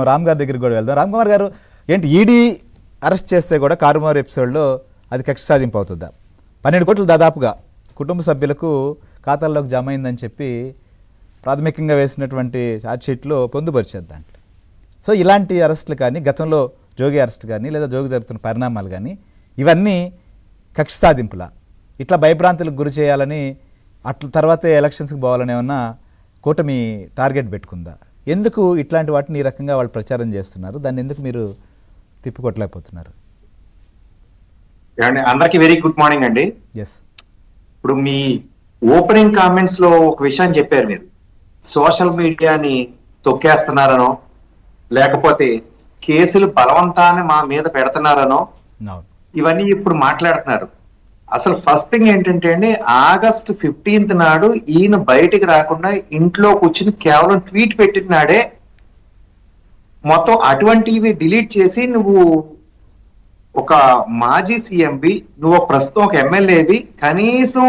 రామ్ గారి దగ్గరికి కూడా వెళ్దాం. రామ్ కుమార్ గారు, ఏంటి ఈడీ అరెస్ట్ చేస్తే కూడా కారుమారు ఎపిసోడ్లో అది కక్ష సాధింపు అవుతుందా? 12 కోట్లు దాదాపుగా కుటుంబ సభ్యులకు ఖాతాల్లోకి జమ అయిందని చెప్పి ప్రాథమికంగా వేసినటువంటి ఛార్జ్షీట్లో పొందుపరిచారు దాంట్లో. సో ఇలాంటి అరెస్టులు కానీ, గతంలో జోగి అరెస్ట్ కానీ, లేదా జోగి జరుగుతున్న పరిణామాలు కానీ, ఇవన్నీ కక్ష సాధింపులా? ఇట్లా భయభ్రాంతులకు గురి చేయాలని, అట్లా తర్వాతే ఎలక్షన్స్కి పోవాలని ఏమన్నా కూటమి టార్గెట్ పెట్టుకుందా? ఎందుకు ఇట్లాంటి వాటిని ఈ రకంగా వాళ్ళు ప్రచారం చేస్తున్నారు? దాన్ని ఎందుకు మీరు తిప్పికొట్టలేకపోతున్నారు? అందరికీ వెరీ గుడ్ మార్నింగ్ అండి. ఎస్, ఇప్పుడు మీ ఓపెనింగ్ కామెంట్స్ లో ఒక విషయం చెప్పారు. మీరు సోషల్ మీడియాని తొక్కేస్తున్నారనో, లేకపోతే కేసులు బలవంతాన్ని మా మీద పెడుతున్నారనో, ఇవన్నీ ఇప్పుడు మాట్లాడుతున్నారు. అసలు ఫస్ట్ థింగ్ ఏంటంటే అండి, ఆగస్ట్ 15 నాడు ఈయన బయటికి రాకుండా ఇంట్లో కూర్చుని కేవలం ట్వీట్ పెట్టిన నాడే మొత్తం అటువంటివి డిలీట్ చేసి, నువ్వు ఒక మాజీ సీఎంవి, నువ్వు ప్రస్తుతం ఒక ఎమ్మెల్యేవి, కనీసం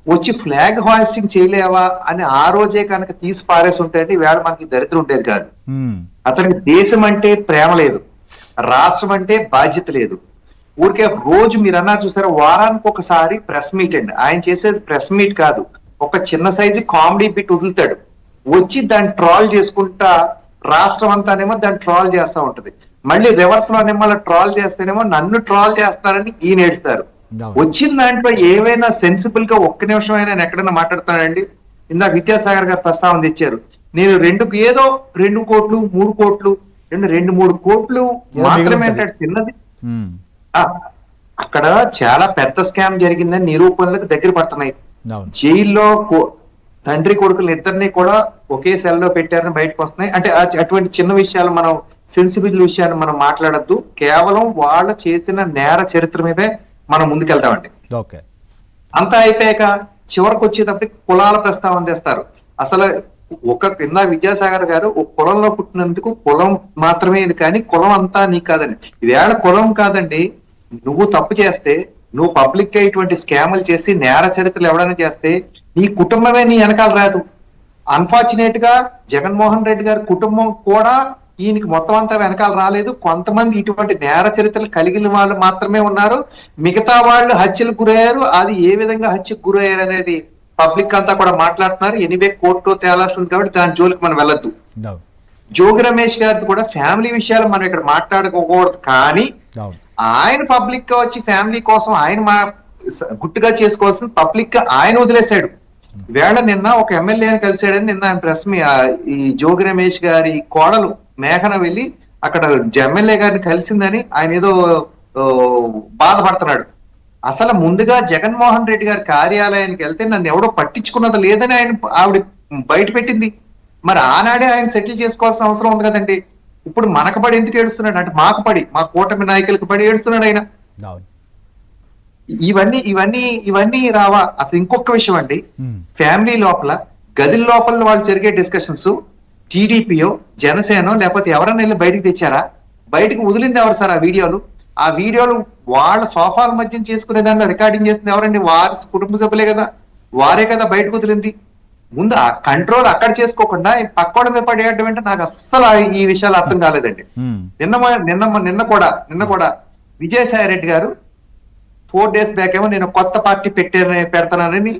వచ్చి ఫ్లాగ్ హాయిస్టింగ్ చేయలేవా అని ఆ రోజే కనుక తీసి పారేసి ఉంటే వేళ మనకి దరిద్రం ఉండేది కాదు. అతనికి దేశం అంటే ప్రేమ లేదు, రాష్ట్రం అంటే బాధ్యత లేదు. ఊరికే రోజు మీరు అన్నారు చూసారా, వారానికి ఒకసారి ప్రెస్ మీట్ అండి. ఆయన చేసేది ప్రెస్ మీట్ కాదు, ఒక చిన్న సైజు కామెడీ బిట్ వదులుతాడు, వచ్చి దాన్ని ట్రాల్ చేసుకుంటా రాష్ట్రం అంతానేమో దాన్ని ట్రాల్ చేస్తా ఉంటది. మళ్ళీ రివర్స్ లోనేమో ట్రాల్ చేస్తేనేమో నన్ను ట్రాల్ చేస్తారని ఈయన ఏడుస్తారు. వచ్చిన దాంట్లో ఏవైనా సెన్సిబుల్ గా ఒక్క నిమిషం అయినా ఎక్కడైనా మాట్లాడుతానండి? ఇందాక విద్యాసాగర్ గారు ప్రస్తావన తెచ్చారు, నేను 2 కోట్లు 3 కోట్లు 2-3 కోట్లు మాత్రమే చిన్నది. అక్కడ చాలా పెద్ద స్కామ్ జరిగిందని నిరూపణలకు దగ్గర పడుతున్నాయి. జైల్లో తండ్రి కొడుకులు ఇద్దరిని కూడా ఒకే సెల్లో పెట్టారని బయటకు వస్తున్నాయి. అంటే అటువంటి చిన్న విషయాలు, మనం సెన్సిబుల్ విషయాలు మనం మాట్లాడద్దు, కేవలం వాళ్ళు చేసిన నేర చరిత్ర మీదే మనం ముందుకెళ్తామండి. అంతా అయిపోయాక చివరికి వచ్చేటప్పటికి కులాల ప్రస్తావన తెస్తారు. అసలు కింద విద్యాసాగర్ గారు ఒక కులంలో పుట్టినందుకు కులం మాత్రమే కానీ కులం అంతా నీకు కాదండి. ఈవేళ కులం కాదండి, నువ్వు తప్పు చేస్తే, నువ్వు పబ్లిక్ గా ఇటువంటి స్కాములు చేసి నేర చరిత్రలు ఎవడైనా చేస్తే నీ కుటుంబమే నీ వెనకాల రాదు. అన్ఫార్చునేట్ గా జగన్మోహన్ రెడ్డి గారి కుటుంబం కూడా ఈయనకి మొత్తం అంతా వెనకాల రాలేదు. కొంతమంది ఇటువంటి నేర చరిత్రలు కలిగిన వాళ్ళు మాత్రమే ఉన్నారు. మిగతా వాళ్ళు హత్యలకు గురయ్యారు. అది ఏ విధంగా హత్యకు గురయ్యారు అనేది పబ్లిక్ అంతా కూడా మాట్లాడుతున్నారు. ఎనీవే కోర్టులో తేలాల్సింది కాబట్టి దాని జోలికి మనం వెళ్ళొద్దు. జోగి రమేష్ గారిది కూడా ఫ్యామిలీ విషయాలు మనం ఇక్కడ మాట్లాడుకోకూడదు, కానీ ఆయన పబ్లిక్ గా వచ్చి ఫ్యామిలీ కోసం ఆయన గుట్టుగా చేసుకోవాల్సిన పబ్లిక్ గా ఆయన వదిలేశాడు. వేళ నిన్న ఒక ఎమ్మెల్యేని కలిసాడని నిన్న ఆయన ప్రెస్ ఈ జోగి రమేష్ గారి కోడలు మేఘన వెళ్ళి అక్కడ ఎమ్మెల్యే గారిని కలిసిందని ఆయన ఏదో బాధపడుతున్నాడు. అసలు ముందుగా జగన్మోహన్ రెడ్డి గారి కార్యాలయానికి వెళ్తే నన్ను ఎవడో పట్టించుకున్నది లేదని ఆవిడ బయట పెట్టింది. మరి ఆనాడే ఆయన సెటిల్ చేసుకోవాల్సిన అవసరం ఉంది కదండి. ఇప్పుడు మనకు పడి ఎందుకు ఏడుస్తున్నాడు అంటే, మాకు పడి, మా కూటమి నాయకులకు పడి ఏడుస్తున్నాడు ఆయన. ఇవన్నీ రావా? అసలు ఇంకొక విషయం అండి, ఫ్యామిలీ లోపల గది లోపల వాళ్ళు జరిగే డిస్కషన్స్ టీడీపీయో జనసేనో లేకపోతే ఎవరైనా వెళ్ళి బయటకు తెచ్చారా? బయటకు వదిలింది ఎవరు సార్? ఆ వీడియోలు వాళ్ళ సోఫాల మధ్య చేసుకునే దాంట్లో రికార్డింగ్ చేస్తుంది ఎవరండి? వారి కుటుంబ సభ్యులే కదా, వారే కదా బయటకు వదిలింది. ముందు ఆ కంట్రోల్ అక్కడ చేసుకోకుండా పక్కోళ్ళ మీద పడేయడం అంటే నాకు అస్సలు ఈ విషయాలు అర్థం కాలేదండి. నిన్న కూడా విజయసాయి రెడ్డి గారు 4 days బ్యాక్ ఏమో నేను కొత్త పార్టీ పెడతానని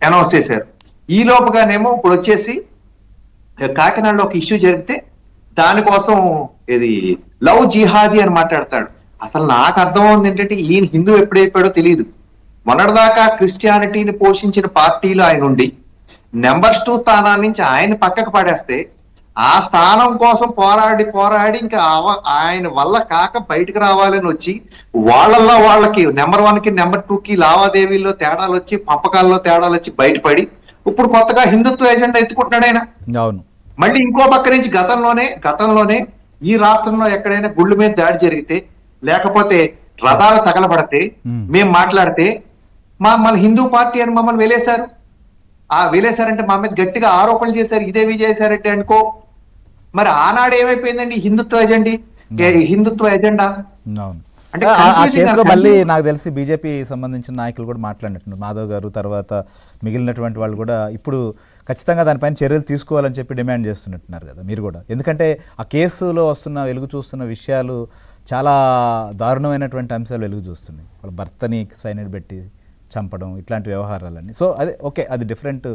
అనౌన్స్ చేశారు. ఈ లోపుగానేమో ఇప్పుడు వచ్చేసి కాకినాడలో ఒక ఇష్యూ జరిగితే దానికోసం ఇది లవ్ జిహాదీ అని మాట్లాడతాడు. అసలు నాకు అర్థం అవుతుంది ఏంటంటే, ఈయన హిందూ ఎప్పుడైపోయాడో తెలియదు. మొన్నటిదాకా క్రిస్టియానిటీని పోషించిన పార్టీలో ఆయన ఉండి నెంబర్ 2 స్థానాన్ని నుంచి ఆయన పక్కకు పడేస్తే, ఆ స్థానం కోసం పోరాడి ఇంకా ఆయన వల్ల కాక బయటకు రావాలని వచ్చి వాళ్ళల్లో వాళ్ళకి నెంబర్ 1 కి నెంబర్ 2 కి లావాదేవీల్లో తేడాలు వచ్చి, పంపకాల్లో తేడాలు వచ్చి బయటపడి ఇప్పుడు కొత్తగా హిందుత్వ ఎజెండా ఎత్తుకుంటున్నాడు ఆయన. మళ్ళీ ఇంకో పక్క నుంచి గతంలోనే ఈ రాష్ట్రంలో ఎక్కడైనా గుళ్ళ మీద దాడి జరిగితే, లేకపోతే రథాలు తగలబడితే మేము మాట్లాడితే మమ్మల్ని హిందూ పార్టీ అని మమ్మల్ని వెలేశారంటే మా మీద గట్టిగా ఆరోపణలు చేశారు. ఇదే విజయసాయిరెడ్డి అనుకో. మరి ఆనాడు ఏమైపోయిందండి హిందుత్వ ఎజెండా? అంటే ఆ confusing కేసులో గా మళ్ళీ నాకు తెలిసి బీజేపీ సంబంధించిన నాయకులు కూడా మాట్లాడినట్టున్నారు, మాధవ్ గారు తర్వాత మిగిలినటువంటి వాళ్ళు కూడా ఇప్పుడు ఖచ్చితంగా దానిపైన చర్యలు తీసుకోవాలని చెప్పి డిమాండ్ చేస్తున్నట్టున్నారు కదా మీరు కూడా. ఎందుకంటే ఆ కేసులో వస్తున్న వెలుగు చూస్తున్న విషయాలు చాలా దారుణమైనటువంటి అంశాలు వెలుగు చూస్తున్నాయి. వాళ్ళ భర్తని సైనైడ్ పెట్టి చంపడం ఇట్లాంటి వ్యవహారాలన్నీ. సో అదే ఓకే, అది డిఫరెంట్